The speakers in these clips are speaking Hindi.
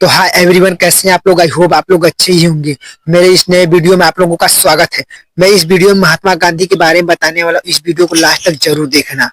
तो हाय एवरीवन, कैसे हैं आप लोग। आई होप आप लोग अच्छे ही होंगे। मेरे इस नए वीडियो में आप लोगों का स्वागत है। मैं इस वीडियो में महात्मा गांधी के बारे में बताने वाला हूं। इस वीडियो को लास्ट तक जरूर देखना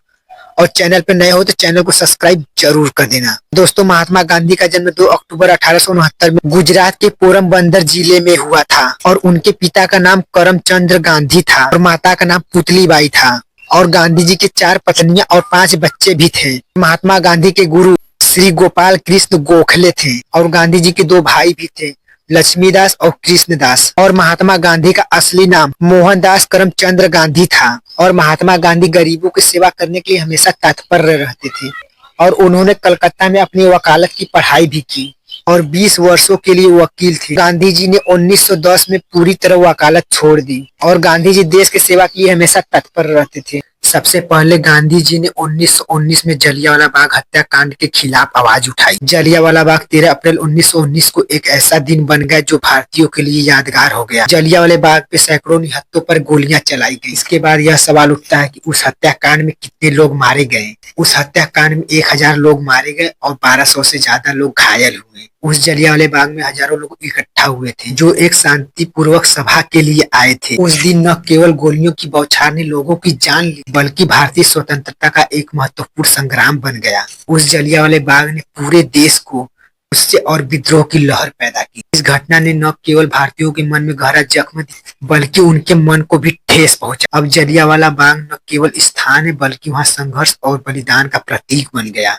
और चैनल पर नए हो तो चैनल को सब्सक्राइब जरूर कर देना। दोस्तों, महात्मा गांधी का जन्म 2 अक्टूबर 1869 में गुजरात के पोरबंदर जिले में हुआ था और उनके पिता का नाम करमचंद गांधी था और माता का नाम पुतलीबाई था। और गांधी जी के 4 पत्नियां और 5 बच्चे भी थे। महात्मा गांधी के गुरु श्री गोपाल कृष्ण गोखले थे और गांधी जी के 2 भाई भी थे, लक्ष्मीदास और कृष्णदास। और महात्मा गांधी का असली नाम मोहनदास करमचंद गांधी था। और महात्मा गांधी गरीबों की सेवा करने के लिए हमेशा तत्पर रहते थे और उन्होंने कलकत्ता में अपनी वकालत की पढ़ाई भी की और 20 वर्षों के लिए वकील थे। गांधी जी ने 1910 में पूरी तरह वकालत छोड़ दी और गांधी जी देश की सेवा के लिए हमेशा तत्पर रहते थे। सबसे पहले गांधी जी ने 1919 में जलियांवाला बाग हत्याकांड के खिलाफ आवाज उठाई। जलियांवाला बाग 13 अप्रैल 1919 को एक ऐसा दिन बन गया जो भारतीयों के लिए यादगार हो गया। जलियांवाला बाग पे सैकड़ों निहत्तों पर गोलियां चलाई गई। इसके बाद यह सवाल उठता है कि उस हत्याकांड में कितने लोग मारे गए। उस हत्याकांड में 1000 लोग मारे गए और 1200 से ज्यादा लोग घायल हुए। उस जलियांवाले बाग में हजारों लोग इकट्ठा हुए थे जो एक शांतिपूर्वक सभा के लिए आए थे। उस दिन न केवल गोलियों की बौछार ने लोगों की जान ली बल्कि भारतीय स्वतंत्रता का एक महत्वपूर्ण संग्राम बन गया। उस जलियांवाले बाग ने पूरे देश को गुस्से और विद्रोह की लहर पैदा की। इस घटना ने न केवल भारतीयों के मन में गहरा जख्म दिया बल्कि उनके मन को भी ठेस पहुंचा। अब जलियांवाला बाग न केवल स्थान है बल्कि वहाँ संघर्ष और बलिदान का प्रतीक बन गया।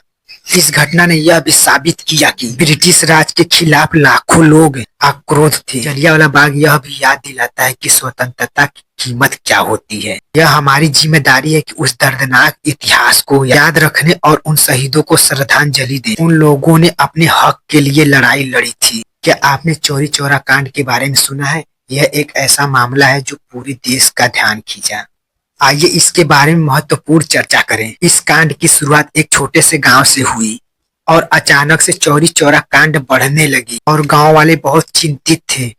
इस घटना ने यह भी साबित किया कि ब्रिटिश राज के खिलाफ लाखों लोग आक्रोध थे। जलियांवाला बाग यह भी याद दिलाता है कि स्वतंत्रता की कीमत क्या होती है। यह हमारी जिम्मेदारी है कि उस दर्दनाक इतिहास को याद रखने और उन शहीदों को श्रद्धांजलि दें। उन लोगों ने अपने हक के लिए लड़ाई लड़ी थी। क्या आपने चौरी चौरा कांड के बारे में सुना है? यह एक ऐसा मामला है जो पूरे देश का ध्यान खींचा। आइए इसके बारे में महत्वपूर्ण चर्चा करें। इस कांड की शुरुआत एक छोटे से गांव से हुई और अचानक से चौरी चौरा कांड बढ़ने लगी और गांव वाले बहुत चिंतित थे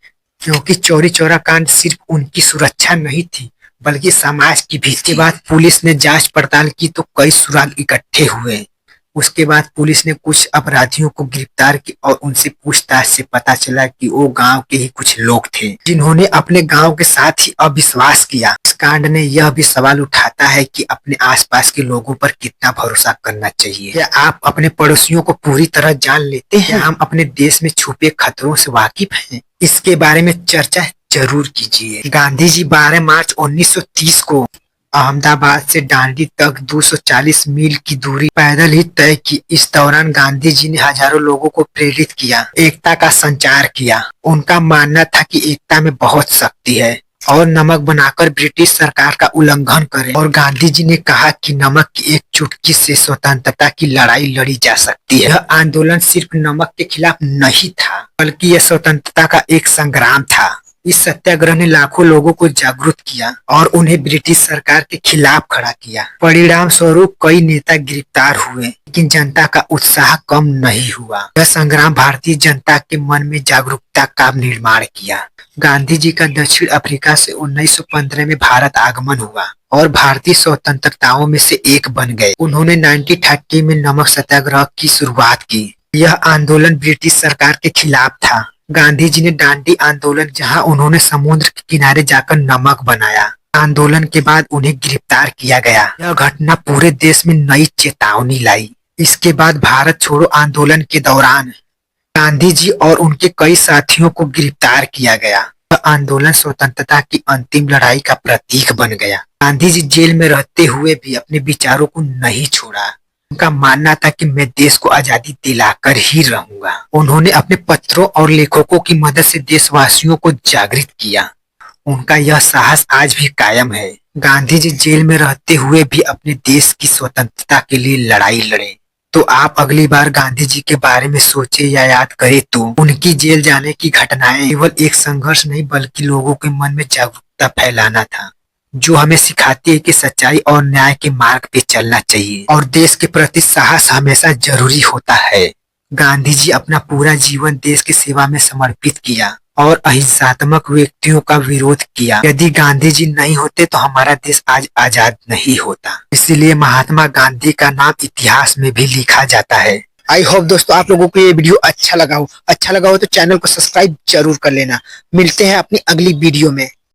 क्योंकि चौरी चौरा कांड सिर्फ उनकी सुरक्षा नहीं थी बल्कि समाज की भी। इसके बाद पुलिस ने जांच पड़ताल की तो कई सुराग इकट्ठे हुए। उसके बाद पुलिस ने कुछ अपराधियों को गिरफ्तार की और उनसे पूछताछ से पता चला कि वो गांव के ही कुछ लोग थे जिन्होंने अपने गांव के साथ ही अविश्वास किया। इस कांड ने यह भी सवाल उठाता है कि अपने आसपास के लोगों पर कितना भरोसा करना चाहिए। क्या आप अपने पड़ोसियों को पूरी तरह जान लेते हैं? हम अपने देश में छुपे खतरों से वाकिफ हैं? इसके बारे में चर्चा जरूर कीजिए। गांधी जी 12 मार्च 1930 को अहमदाबाद से दांडी तक 240 मील की दूरी पैदल ही तय की। इस दौरान गांधी जी ने हजारों लोगों को प्रेरित किया, एकता का संचार किया। उनका मानना था कि एकता में बहुत शक्ति है और नमक बनाकर ब्रिटिश सरकार का उल्लंघन करें। और गांधी जी ने कहा कि नमक की एक चुटकी से स्वतंत्रता की लड़ाई लड़ी जा सकती है। यह आंदोलन सिर्फ नमक के खिलाफ नहीं था बल्कि यह स्वतंत्रता का एक संग्राम था। इस सत्याग्रह ने लाखों लोगों को जागरूक किया और उन्हें ब्रिटिश सरकार के खिलाफ खड़ा किया। परिणाम स्वरूप कई नेता गिरफ्तार हुए लेकिन जनता का उत्साह कम नहीं हुआ। यह संग्राम भारतीय जनता के मन में जागरूकता का निर्माण किया। गांधी जी का दक्षिण अफ्रीका से 1915 में भारत आगमन हुआ और भारतीय स्वतंत्रताओं में से एक बन गए। उन्होंने 1930 में नमक सत्याग्रह की शुरुआत की। यह आंदोलन ब्रिटिश सरकार के खिलाफ था। गांधी जी ने दांडी आंदोलन, जहां उन्होंने समुद्र के किनारे जाकर नमक बनाया। आंदोलन के बाद उन्हें गिरफ्तार किया गया। यह घटना पूरे देश में नई चेतावनी लाई। इसके बाद भारत छोड़ो आंदोलन के दौरान गांधी जी और उनके कई साथियों को गिरफ्तार किया गया। यह आंदोलन स्वतंत्रता की अंतिम लड़ाई का प्रतीक बन गया। गांधी जी जेल में रहते हुए भी अपने विचारों को नहीं छोड़ा। उनका मानना था कि मैं देश को आजादी दिलाकर ही रहूंगा। उन्होंने अपने पत्रों और लेखकों की मदद से देशवासियों को जागृत किया। उनका यह साहस आज भी कायम है। गांधी जी जेल में रहते हुए भी अपने देश की स्वतंत्रता के लिए लड़ाई लड़े। तो आप अगली बार गांधी जी के बारे में सोचे या याद करें तो उनकी जेल जाने की घटनाएं केवल एक संघर्ष नहीं बल्कि लोगों के मन में जागरूकता फैलाना था, जो हमें सिखाती है कि सच्चाई और न्याय के मार्ग पे चलना चाहिए और देश के प्रति साहस हमेशा जरूरी होता है। गांधी जी अपना पूरा जीवन देश की सेवा में समर्पित किया और अहिंसात्मक व्यक्तियों का विरोध किया। यदि गांधी जी नहीं होते तो हमारा देश आज आजाद नहीं होता। इसलिए महात्मा गांधी का नाम इतिहास में भी लिखा जाता है। आई होप दोस्तों आप लोगों को ये वीडियो अच्छा लगा हो तो चैनल को सब्सक्राइब जरूर कर लेना। मिलते हैं अपनी अगली वीडियो में।